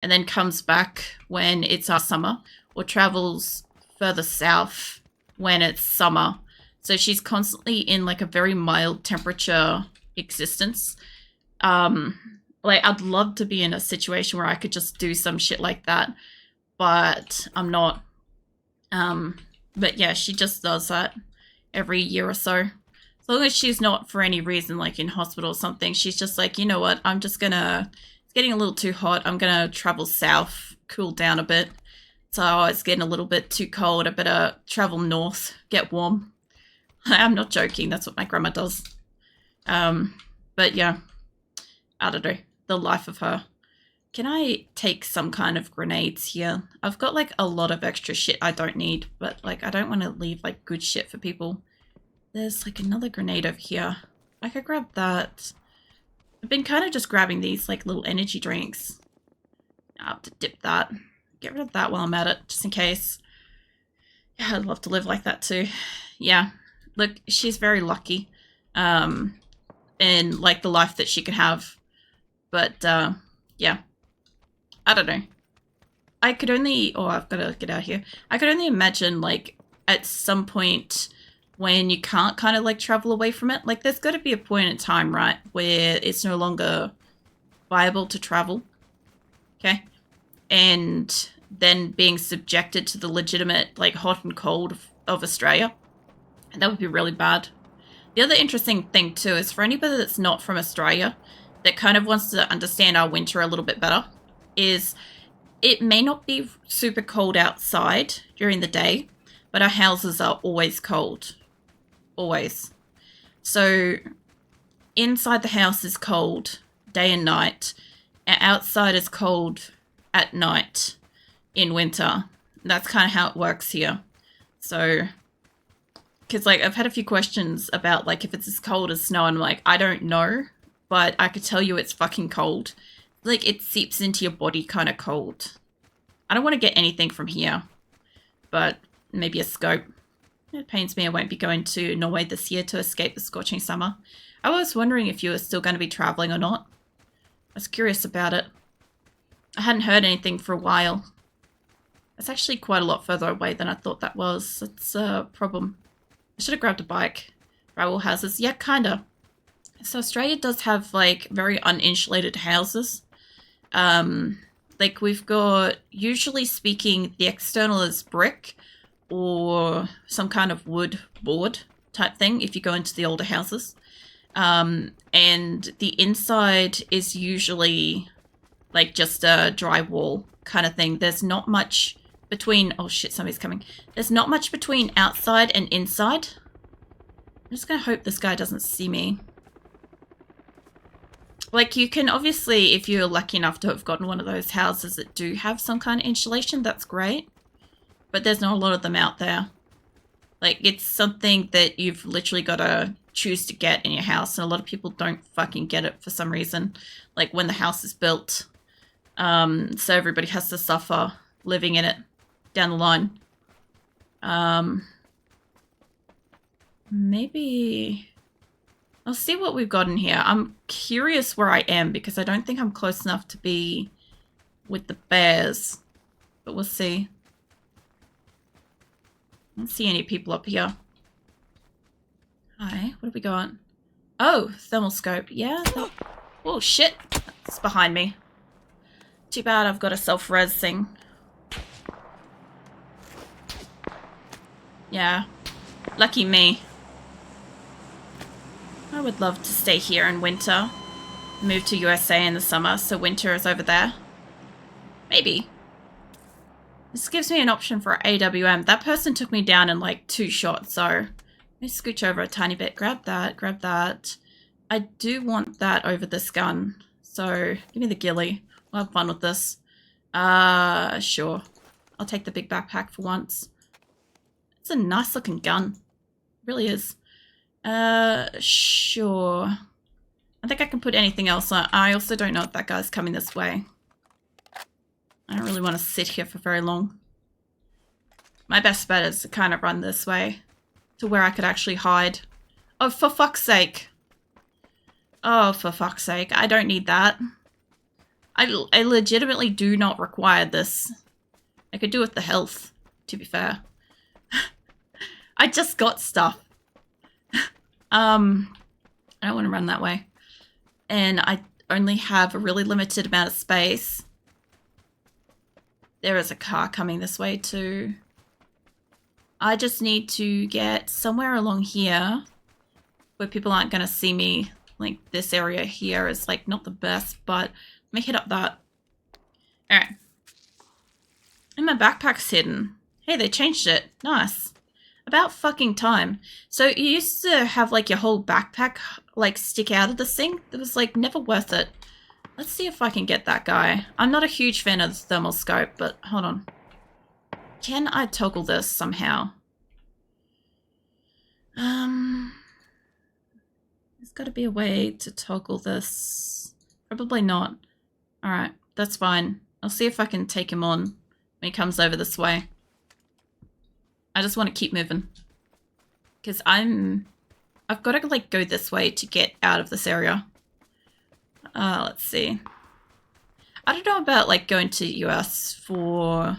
and then comes back when it's our summer, or travels further south when it's summer. So she's constantly in like a very mild temperature existence. Like I'd love to be in a situation where I could just do some shit like that, but I'm not. But yeah, she just does that every year or so. As long as she's not for any reason like in hospital or something, she's just like, you know what, I'm just gonna, it's getting a little too hot, I'm gonna travel south, cool down a bit. So it's getting a little bit too cold, I better travel north, get warm. I'm not joking, that's what my grandma does. But yeah, I don't know, the life of her. Can I take some kind of grenades here? I've got like a lot of extra shit I don't need, but like I don't want to leave like good shit for people. There's like another grenade over here. I could grab that. I've been kind of just grabbing these like little energy drinks. I have to dip that. Get rid of that while I'm at it, just in case. Yeah, I'd love to live like that too. Yeah, look, she's very lucky in like the life that she can have. But yeah, I don't know. I could only, oh, I've got to get out of here. I could only imagine like at some point when you can't kind of like travel away from it. Like there's got to be a point in time, right, where it's no longer viable to travel. Okay. And then being subjected to the legitimate like hot and cold of Australia. And that would be really bad. The other interesting thing too is for anybody that's not from Australia that kind of wants to understand our winter a little bit better, is it may not be super cold outside during the day, but our houses are always cold. Always. So inside the house is cold day and night, and outside is cold at night in winter. That's kind of how it works here. So, because like I've had a few questions about like if it's as cold as snow, and I'm like, I don't know, but I could tell you it's fucking cold. Like it seeps into your body kind of cold. I don't want to get anything from here, but maybe a scope. It pains me I won't be going to Norway this year to escape the scorching summer. I was wondering if you were still going to be traveling or not. I was curious about it. I hadn't heard anything for a while. It's actually quite a lot further away than I thought that was. It's a problem. I should have grabbed a bike. Rival houses. Yeah, kinda. So Australia does have like very uninsulated houses. Like we've got, usually speaking, the external is brick or some kind of wood board type thing if you go into the older houses. And the inside is usually like just a drywall kind of thing. There's not much between, oh shit, somebody's coming. There's not much between outside and inside. I'm just gonna hope this guy doesn't see me. Like you can obviously, if you're lucky enough to have gotten one of those houses that do have some kind of insulation, that's great. But there's not a lot of them out there. Like it's something that you've literally got to choose to get in your house, and a lot of people don't fucking get it for some reason. Like when the house is built, so everybody has to suffer living in it down the line. Maybe I'll see what we've got in here. I'm curious where I am because I don't think I'm close enough to be with the bears, but we'll see. I don't see any people up here. Hi, what have we got? Oh, thermal scope. Yeah. Oh, shit. It's behind me. Too bad I've got a self-res thing. Yeah. Lucky me. I would love to stay here in winter. Move to USA in the summer, so winter is over there. Maybe. This gives me an option for AWM. That person took me down in like 2 shots, so let me scooch over a tiny bit. Grab that, grab that. I do want that over this gun, so give me the ghillie. We'll have fun with this. Sure. I'll take the big backpack for once. It's a nice looking gun. It really is. Sure. I think I can put anything else on. I also don't know if that guy's coming this way. I don't really want to sit here for very long. My best bet is to kind of run this way to where I could actually hide. Oh, for fuck's sake. Oh, for fuck's sake. I don't need that. I legitimately do not require this. I could do with the health, to be fair. I just got stuff. I don't want to run that way. And I only have a really limited amount of space. There is a car coming this way too. I just need to get somewhere along here where people aren't going to see me. Like, this area here is, like, not the best, but let me hit up that. Alright. And my backpack's hidden. Hey, they changed it. Nice. About fucking time. So you used to have, like, your whole backpack, like, stick out of this thing. It was, like, never worth it. Let's see if I can get that guy. I'm not a huge fan of the thermal scope, but hold on. Can I toggle this somehow? There's got to be a way to toggle this. Probably not. Alright, that's fine. I'll see if I can take him on when he comes over this way. I just want to keep moving. Because I've got to, like, go this way to get out of this area. Let's see. I don't know about, like, going to US for...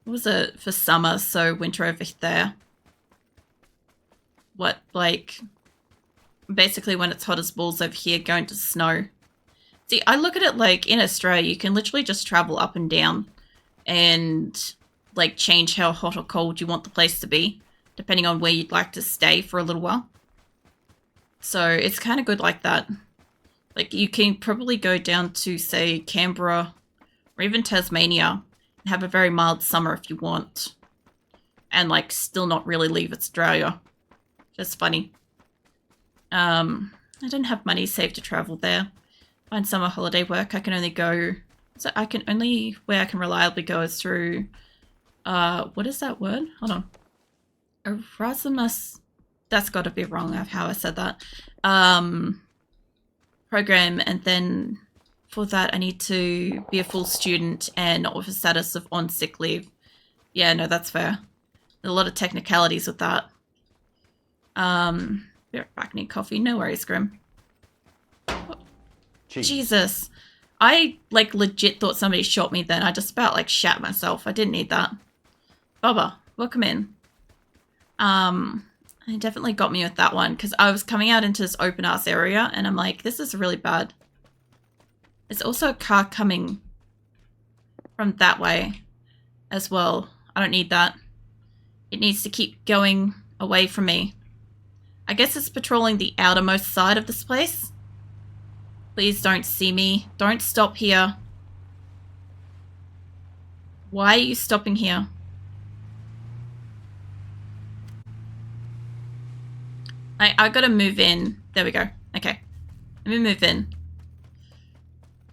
What was it? For summer, so winter over there. What, like... Basically when it's hot as balls over here, going to snow. See, I look at it like, in Australia, you can literally just travel up and down and, like, change how hot or cold you want the place to be, depending on where you'd like to stay for a little while. So it's kind of good like that. Like, you can probably go down to, say, Canberra or even Tasmania and have a very mild summer if you want. And, like, still not really leave Australia. Just funny. I don't have money saved to travel there. Find summer holiday work. I can only go... So I can only... Where I can reliably go is through... what is that word? Hold on. Erasmus... That's got to be wrong of how I said that. Program, and then for that I need to be a full student and not with a status of on sick leave. Yeah, no, that's fair. There's a lot of technicalities with that. Be right back, need coffee. No worries, Grim. Oh, Jesus. I, like, legit thought somebody shot me then. I just about, like, shat myself. I didn't need that. Bubba, welcome in. It definitely got me with that one, because I was coming out into this open-ass area, and I'm like, this is really bad. There's also a car coming from that way as well. I don't need that. It needs to keep going away from me. I guess it's patrolling the outermost side of this place. Please don't see me. Don't stop here. Why are you stopping here? I gotta move in. There we go. Okay. Let me move in.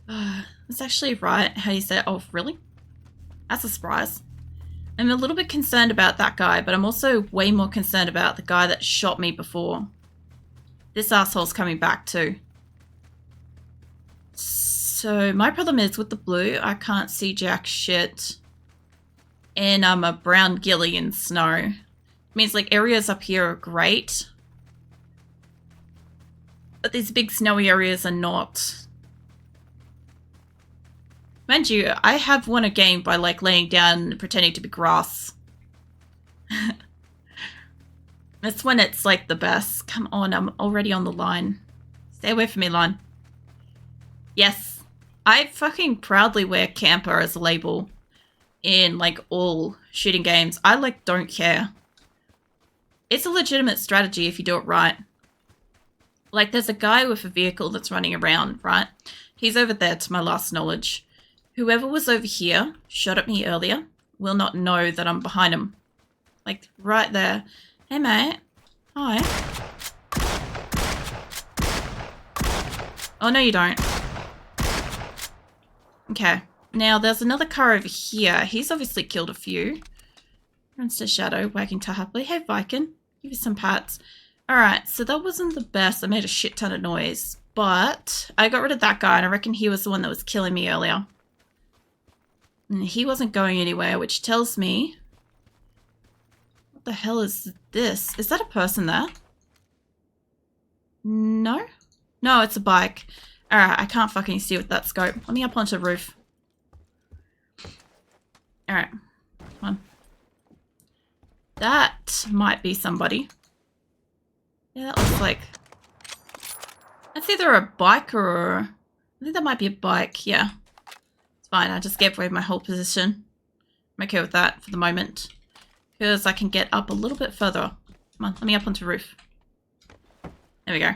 That's actually right. How you say it? Oh, really? That's a surprise. I'm a little bit concerned about that guy, but I'm also way more concerned about the guy that shot me before. This asshole's coming back too. So my problem is with the blue, I can't see jack shit. And I'm a brown ghillie in snow. It means, like, areas up here are great. But these big snowy areas are not. Mind you, I have won a game by, like, laying down and pretending to be grass. That's when it's, like, the best. Come on, I'm already on the line. Stay away from me, line. Yes. I fucking proudly wear camper as a label in, like, all shooting games. I, like, don't care. It's a legitimate strategy if you do it right. Like, there's a guy with a vehicle that's running around, right? He's over there, to my last knowledge. Whoever was over here, shot at me earlier, will not know that I'm behind him. Like, right there. Hey, mate. Hi. Oh, no, you don't. Okay. Now, there's another car over here. He's obviously killed a few. Runs to Shadow, wagging tail happily. Hey, Viken. Give you some pats. Alright, so that wasn't the best. I made a shit ton of noise. But I got rid of that guy, and I reckon he was the one that was killing me earlier. And he wasn't going anywhere, which tells me... What the hell is this? Is that a person there? No? No, it's a bike. Alright, I can't fucking see with that scope. Let me up onto the roof. Alright. Come on. That might be somebody. Yeah, that looks like... That's either a bike or... I think that might be a bike, yeah. It's fine, I just gave away my whole position. I'm okay with that for the moment. Because I can get up a little bit further. Come on, let me up onto the roof. There we go.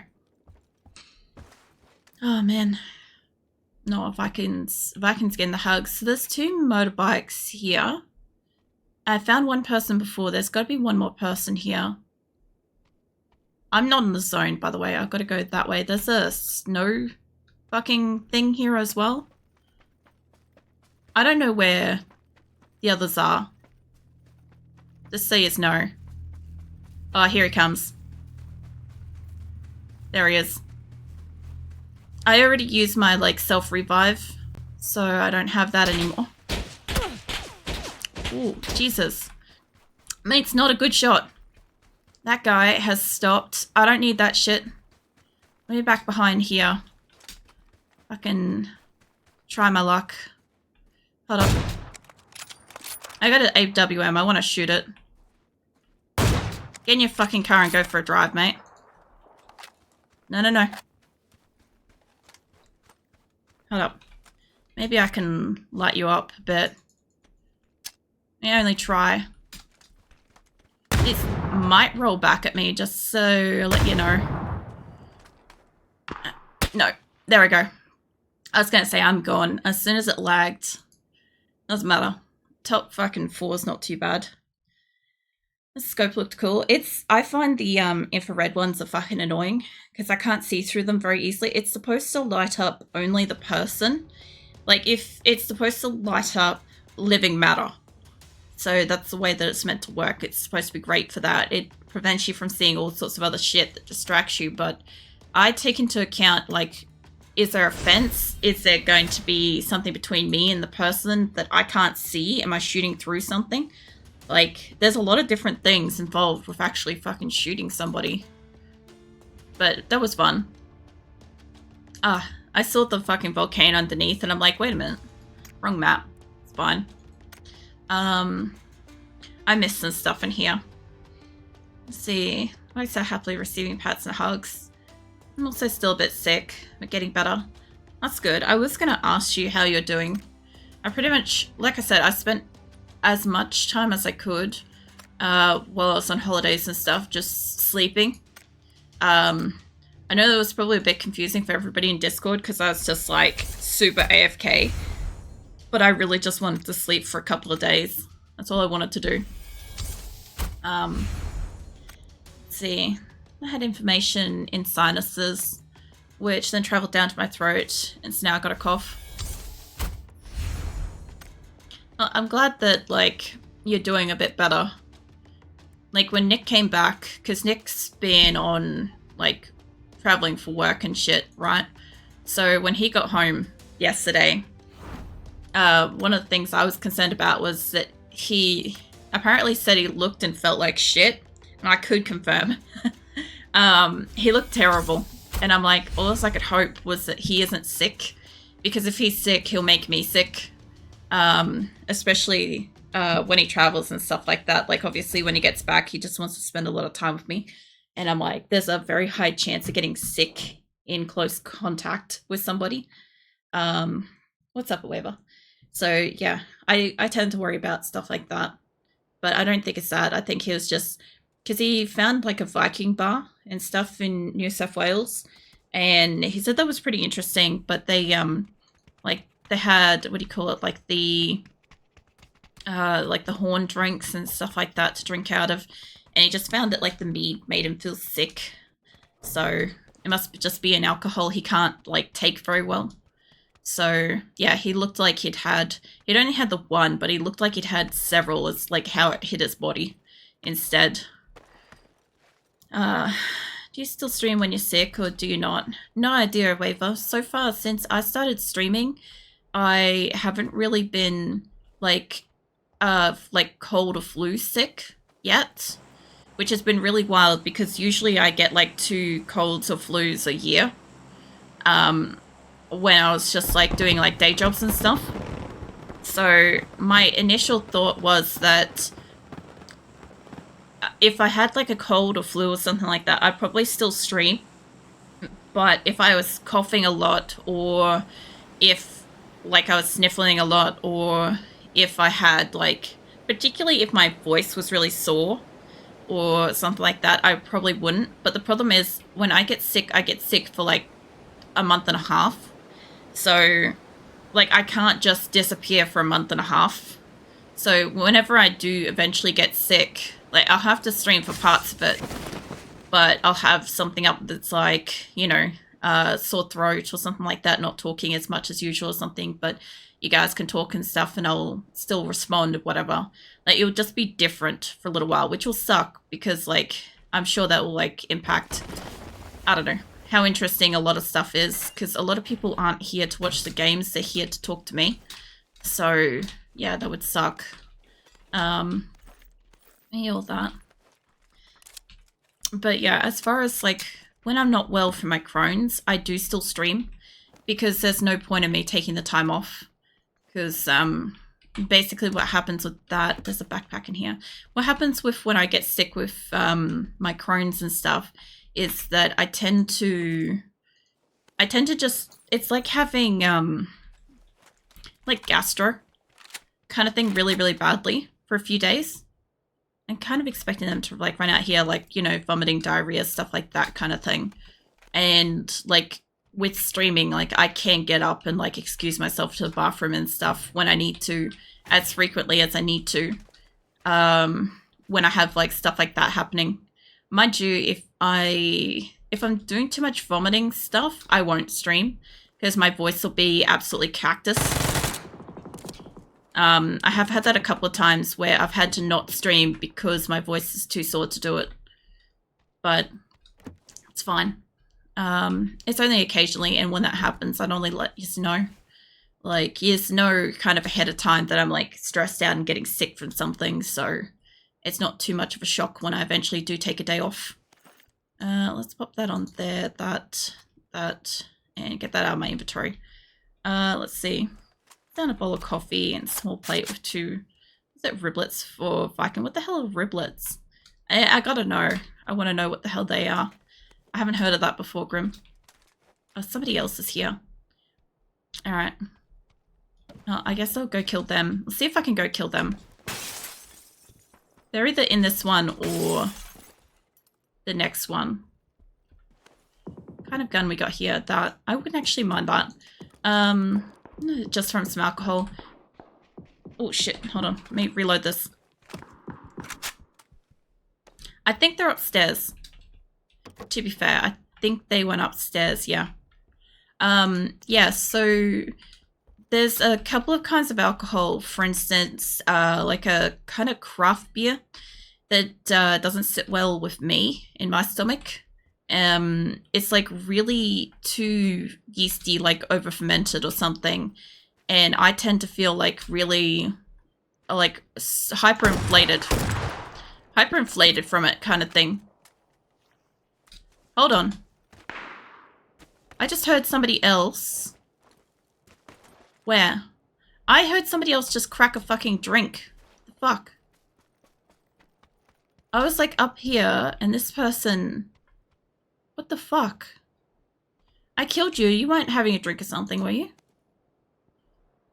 Oh, man. No, Vikings getting the hugs. So there's 2 motorbikes here. I found one person before. There's got to be one more person here. I'm not in the zone, by the way. I've got to go that way. There's a snow fucking thing here as well. I don't know where the others are. Just so you know. Oh, here he comes. There he is. I already used my, like, self-revive, so I don't have that anymore. Ooh, Jesus. Mate's not a good shot. That guy has stopped. I don't need that shit. Let me back behind here. I can try my luck. Hold up. I got an AWM. I want to shoot it. Get in your fucking car and go for a drive, mate. No, no, no. Hold up. Maybe I can light you up a bit. I only try. This might roll back at me, just so I'll let you know. No. There we go. I was going to say I'm gone. As soon as it lagged. Doesn't matter. Top fucking 4 is not too bad. The scope looked cool. I find the infrared ones are fucking annoying because I can't see through them very easily. It's supposed to light up only the person. Like, if it's supposed to light up living matter. So that's the way that it's meant to work. It's supposed to be great for that. It prevents you from seeing all sorts of other shit that distracts you. But I take into account, like, is there a fence? Is there going to be something between me and the person that I can't see? Am I shooting through something? Like, there's a lot of different things involved with actually fucking shooting somebody. But that was fun. I saw the fucking volcano underneath and I'm like, wait a minute. Wrong map. It's fine. I missed some stuff in here. Let's see. I'm so happily receiving pats and hugs. I'm also still a bit sick, but getting better. That's good. I was going to ask you how you're doing. I pretty much, like I said, I spent as much time as I could while I was on holidays and stuff, just sleeping. I know that was probably a bit confusing for everybody in Discord because I was just like super AFK. But I really just wanted to sleep for a couple of days. That's all I wanted to do. Let's see. I had inflammation in sinuses, which then traveled down to my throat, and so now I got a cough. Well, I'm glad that, like, you're doing a bit better. Like, when Nick came back, because Nick's been on, like, traveling for work and shit, right? So when he got home yesterday, one of the things I was concerned about was that he apparently said he looked and felt like shit, and I could confirm. He looked terrible, and I'm like, all I could hope was that he isn't sick, because if he's sick, he'll make me sick, especially when he travels and stuff like that. Like, obviously, when he gets back, he just wants to spend a lot of time with me, and I'm like, there's a very high chance of getting sick in close contact with somebody. What's up, Weaver? So, yeah, I tend to worry about stuff like that. But I don't think it's that. I think he was just... Because he found, like, a Viking bar and stuff in New South Wales. And he said that was pretty interesting. But they, like, they had... What do you call it? Like, the horn drinks and stuff like that to drink out of. And he just found that, like, the mead made him feel sick. So, it must just be an alcohol he can't, like, take very well. So, yeah, he looked like he'd only had the one, but he looked like he'd had several as, like, how it hit his body instead. Do you still stream when you're sick, or do you not? No idea, Waver. So far, since I started streaming, I haven't really been, like cold or flu sick yet, which has been really wild, because usually I get, like, 2 colds or flus a year. when I was just like doing like day jobs and stuff. So my initial thought was that if I had like a cold or flu or something like that, I'd probably still stream. But if I was coughing a lot, or if like I was sniffling a lot, or if I had like, particularly if my voice was really sore or something like that, I probably wouldn't. But the problem is when I get sick for like a month and a half. So like I can't just disappear for a month and a half. So whenever I do eventually get sick, like I'll have to stream for parts of it, but I'll have something up that's like, you know, sore throat or something like that, not talking as much as usual or something, but you guys can talk and stuff and I'll still respond or whatever. Like it'll just be different for a little while, which will suck because like I'm sure that will like impact, I don't know, how interesting a lot of stuff is, because a lot of people aren't here to watch the games, they're here to talk to me. So yeah, that would suck. All that. But yeah, as far as like when I'm not well for my Crohn's, I do still stream because there's no point in me taking the time off. Because basically what happens with that, there's a backpack in here. What happens with when I get sick with my Crohn's and stuff is that I tend to just, it's like having like gastro kind of thing really, really badly for a few days. I'm kind of expecting them to like run out here, like, you know, vomiting, diarrhea, stuff like that kind of thing. And like with streaming, like I can get up and like excuse myself to the bathroom and stuff when I need to, as frequently as I need to, when I have like stuff like that happening. Mind you, if I'm doing too much vomiting stuff, I won't stream because my voice will be absolutely cactus. I have had that a couple of times where I've had to not stream because my voice is too sore to do it. But it's fine. It's only occasionally, and when that happens, I'd only let you know. Like, you know kind of ahead of time that I'm like stressed out and getting sick from something, so it's not too much of a shock when I eventually do take a day off. Let's pop that on there, that, and get that out of my inventory. Let's see. Down a bowl of coffee and small plate with two, is it riblets for Viking? What the hell are riblets? I gotta know. I want to know what the hell they are. I haven't heard of that before, Grim. Oh, somebody else is here. Alright. Oh, I guess I'll go kill them. Let's see if I can go kill them. They're either in this one or the next one. What kind of gun we got here? That I wouldn't actually mind that. Just from some alcohol. Oh shit, hold on. Let me reload this. I think they're upstairs. To be fair, I think they went upstairs, yeah. Yeah, so there's a couple of kinds of alcohol. For instance, like a kind of craft beer that doesn't sit well with me in my stomach. It's like really too yeasty, like over fermented or something. And I tend to feel like really like hyperinflated from it kind of thing. Hold on. I just heard somebody else. Where? I heard somebody else just crack a fucking drink. The fuck? I was like up here and this person... What the fuck? I killed you. You weren't having a drink or something, were you?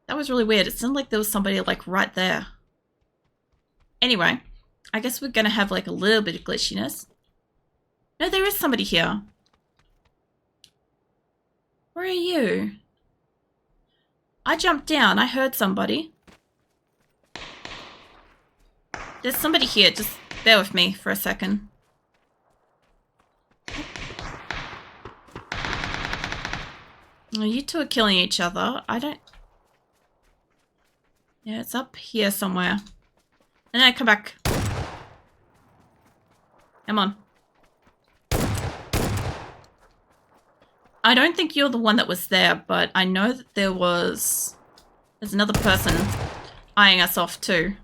That was really weird. It sounded like there was somebody like right there. Anyway, I guess we're gonna have like a little bit of glitchiness. No, there is somebody here. Where are you? I jumped down. I heard somebody. There's somebody here. Just bear with me for a second. Oh, you two are killing each other. I don't... Yeah, it's up here somewhere. And then I come back. Come on. I don't think you're the one that was there, but I know that there's another person eyeing us off too.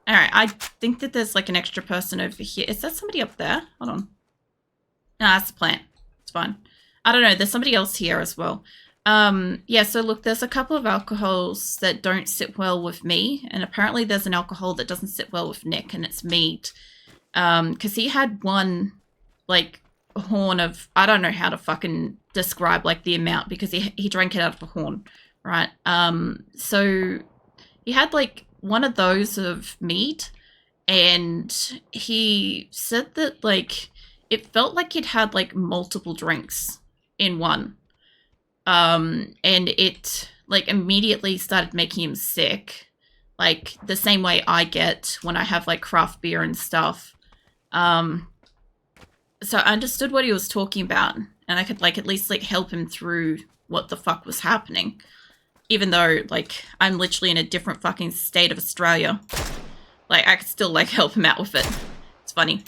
Alright, I think that there's like an extra person over here. Is that somebody up there? Hold on. No, that's the plant. It's fine. I don't know. There's somebody else here as well. Yeah, so look, there's a couple of alcohols that don't sit well with me, and apparently there's an alcohol that doesn't sit well with Nick, and it's mead. Because he had one, like, horn of, I don't know how to fucking describe, like, the amount, because he drank it out of a horn, right? So he had, like, one of those of mead, and he said that, like, it felt like he'd had, like, multiple drinks in one. And it like immediately started making him sick, like the same way I get when I have like craft beer and stuff. Um, so I understood what he was talking about, and I could like at least like help him through what the fuck was happening, even though like I'm literally in a different fucking state of Australia. Like I could still like help him out with it. It's funny.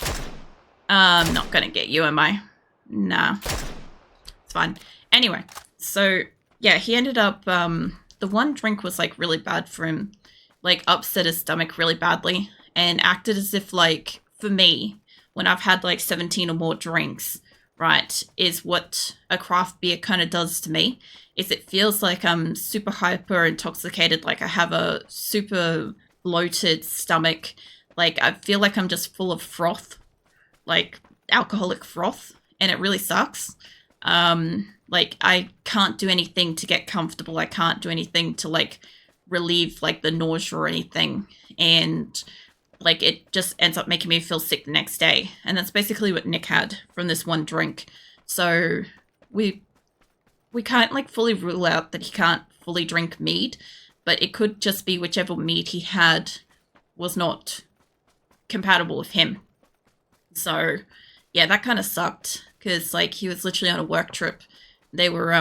I'm not gonna get you, am I? Nah, it's fine. Anyway. So, yeah, he ended up, the one drink was, like, really bad for him. Like, upset his stomach really badly. And acted as if, like, for me, when I've had, like, 17 or more drinks, right, is what a craft beer kind of does to me. Is it feels like I'm super hyper intoxicated. Like, I have a super bloated stomach. Like, I feel like I'm just full of froth. Like, alcoholic froth. And it really sucks. Like, I can't do anything to get comfortable. I can't do anything to, like, relieve, like, the nausea or anything. And, like, it just ends up making me feel sick the next day. And that's basically what Nick had from this one drink. So, we can't, like, fully rule out that he can't fully drink mead. But it could just be whichever mead he had was not compatible with him. So, yeah, that kind of sucked. Because, like, he was literally on a work trip. They were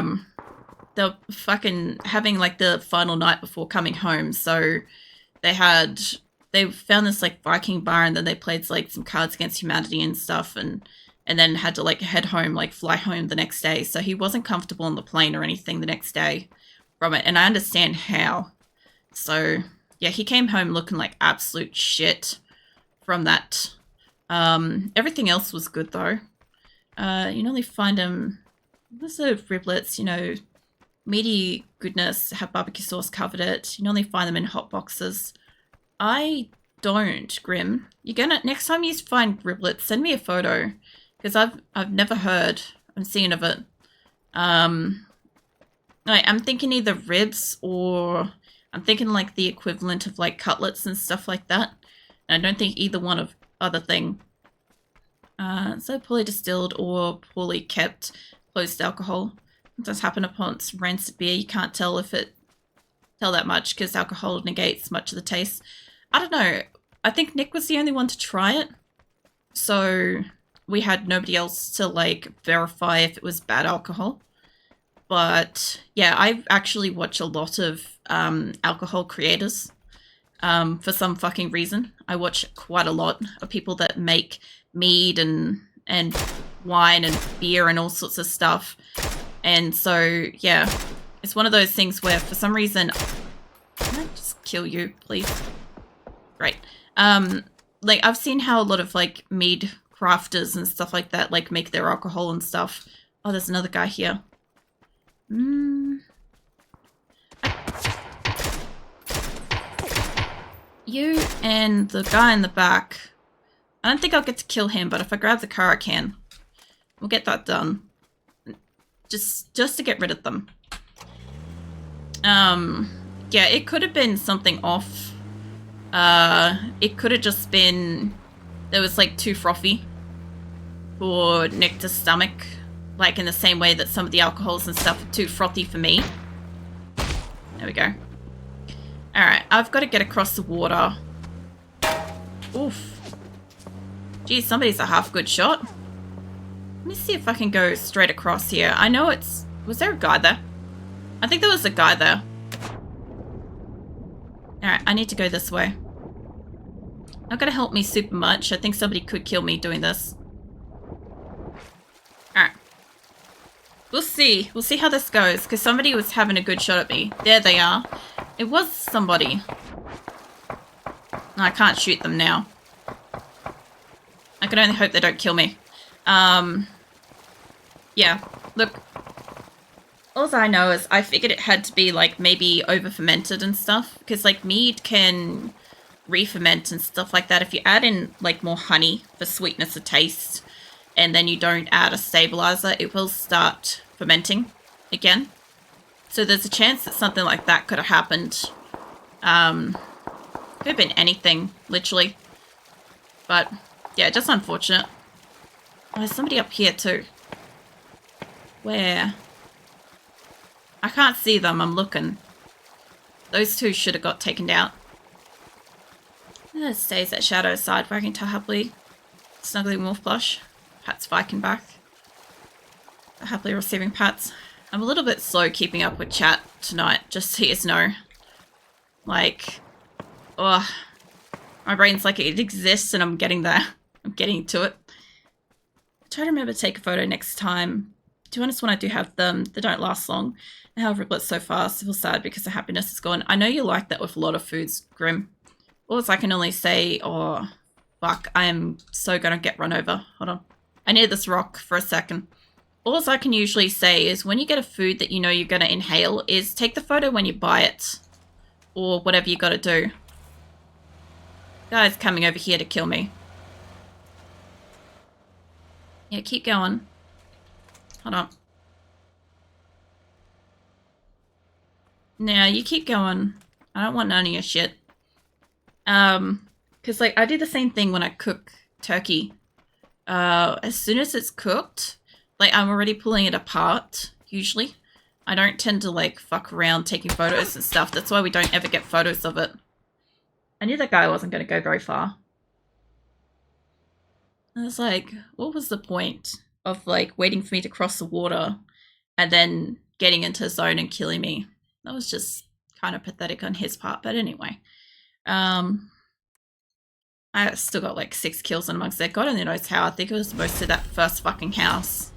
fucking having, like, the final night before coming home. So they found this, like, Viking bar, and then they played, like, some Cards Against Humanity and stuff, and then had to, like, head home, like, fly home the next day. So he wasn't comfortable on the plane or anything the next day from it. And I understand how. So, yeah, he came home looking like absolute shit from that. Everything else was good, though. You normally find them, what's the riblets, you know, meaty goodness, have barbecue sauce covered it. You normally find them in hot boxes. I don't, Grim. You're gonna, next time you find riblets, send me a photo, because I've never heard, I'm seeing of it. I'm thinking either ribs, or I'm thinking like the equivalent of like cutlets and stuff like that. And I don't think either one of other thing. So poorly distilled or poorly kept closed alcohol. It does happen upon rancid beer. You can't tell that much because alcohol negates much of the taste. I don't know. I think Nick was the only one to try it. So we had nobody else to like verify if it was bad alcohol. But yeah, I actually watch a lot of alcohol creators. For some fucking reason. I watch quite a lot of people that make mead and wine and beer and all sorts of stuff. And so, yeah, it's one of those things where for some reason, can I just kill you, please? Great. Like I've seen how a lot of like mead crafters and stuff like that, like make their alcohol and stuff. Oh, there's another guy here. You and the guy in the back. I don't think I'll get to kill him, but if I grab the car, I can. We'll get that done. Just to get rid of them. Yeah, it could have been something off. It could have just been it was like too frothy for Nick to stomach. Like in the same way that some of the alcohols and stuff are too frothy for me. There we go. Alright, I've got to get across the water. Oof. Geez, somebody's a half good shot. Let me see if I can go straight across here. I know it's... Was there a guy there? I think there was a guy there. Alright, I need to go this way. Not gonna help me super much. I think somebody could kill me doing this. Alright. We'll see. We'll see how this goes, because somebody was having a good shot at me. There they are. It was somebody. I can't shoot them now. I can only hope they don't kill me. Yeah, look. All I know is I figured it had to be like maybe over fermented and stuff, because like mead can re-ferment and stuff like that. If you add in like more honey for sweetness of taste, and then you don't add a stabilizer, it will start fermenting again. So there's a chance that something like that could have happened. Could have been anything, literally. But yeah, just unfortunate. Oh, there's somebody up here too. Where? I can't see them, I'm looking. Those two should have got taken down. There stays at shadow side, wagging to happily, snuggling wolf blush. Pat's Viking back. Happily receiving pats. I'm a little bit slow keeping up with chat tonight, just so you know. Like, oh, my brain's like it exists and I'm getting there. I'm getting to it. Try to remember to take a photo next time. To be honest, when I do have them, they don't last long. And how riblets so fast, I feel sad because the happiness is gone. I know you like that with a lot of foods, Grim. Or as I can only say, oh, fuck, I am so gonna get run over. Hold on. I need this rock for a second. All I can usually say is when you get a food that you know you're gonna inhale is take the photo when you buy it. Or whatever you gotta do. Guy's coming over here to kill me. Yeah, keep going. Hold on. Now, you keep going. I don't want none of your shit. Because, like, I do the same thing when I cook turkey. As soon as it's cooked, like, I'm already pulling it apart, usually. I don't tend to, like, fuck around taking photos and stuff. That's why we don't ever get photos of it. I knew that guy wasn't going to go very far. I was like, what was the point of, like, waiting for me to cross the water and then getting into a zone and killing me? That was just kind of pathetic on his part. But anyway. I still got, like, 6 kills in amongst there. God only knows how. I think it was mostly that first fucking house.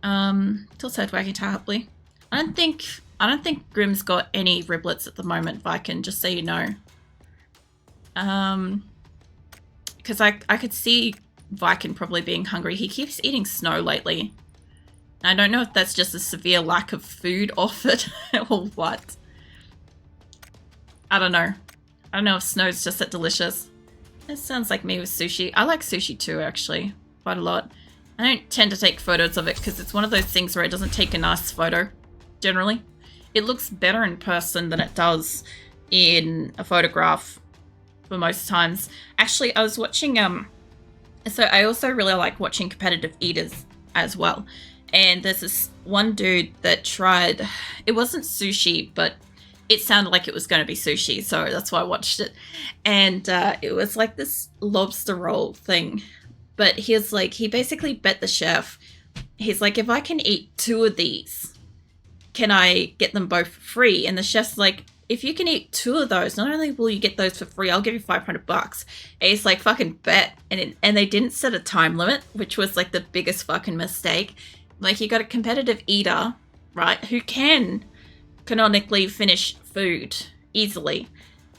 Tilted wagging happily. I don't think Grim's got any riblets at the moment, Viken, just so you know. Because I could see Viken probably being hungry. He keeps eating snow lately. I don't know if that's just a severe lack of food offered or what. I don't know. I don't know if snow's just that delicious. It sounds like me with sushi. I like sushi too, actually. Quite a lot. I don't tend to take photos of it because it's one of those things where it doesn't take a nice photo, generally. It looks better in person than it does in a photograph for most times. Actually, I was watching, so I also really like watching competitive eaters as well. And there's this one dude that tried, it wasn't sushi, but it sounded like it was going to be sushi, so that's why I watched it. And it was like this lobster roll thing. But he's like, he basically bet the chef. He's like, if I can eat 2 of these, can I get them both for free? And the chef's like, if you can eat 2 of those, not only will you get those for free, I'll give you $500. And he's like, fucking bet. And they didn't set a time limit, which was like the biggest fucking mistake. Like, you got a competitive eater, right, who can canonically finish food easily,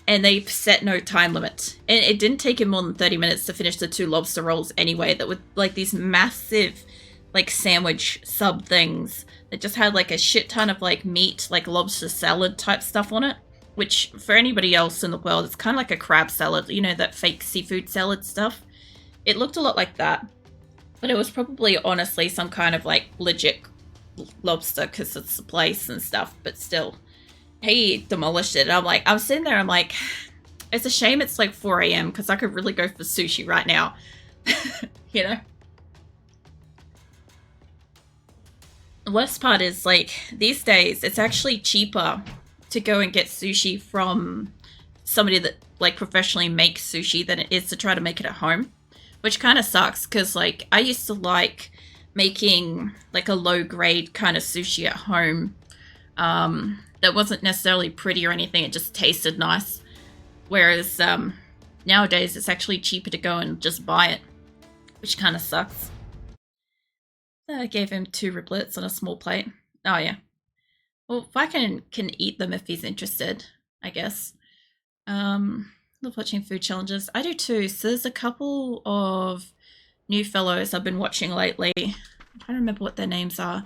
and they've set no time limit. And it didn't take him more than 30 minutes to finish the 2 lobster rolls anyway, that were like these massive, like, sandwich sub things that just had like a shit ton of like meat, like lobster salad type stuff on it, which for anybody else in the world, it's kind of like a crab salad, you know, that fake seafood salad stuff. It looked a lot like that, but it was probably honestly some kind of like legit lobster because it's the place and stuff, but still, he demolished it. I'm sitting there, I'm like, it's a shame it's like 4 a.m. because I could really go for sushi right now. You know? The worst part is, like, these days, it's actually cheaper to go and get sushi from somebody that, like, professionally makes sushi than it is to try to make it at home. Which kind of sucks, because, like, I used to like making, like, a low-grade kind of sushi at home. That wasn't necessarily pretty or anything, it just tasted nice. Whereas, nowadays, it's actually cheaper to go and just buy it. Which kind of sucks. I gave him 2 riblets on a small plate. Oh, yeah. Well, Viken can eat them if he's interested, I guess. Love watching food challenges. I do too. So there's a couple of new fellows I've been watching lately. I'm trying to remember what their names are.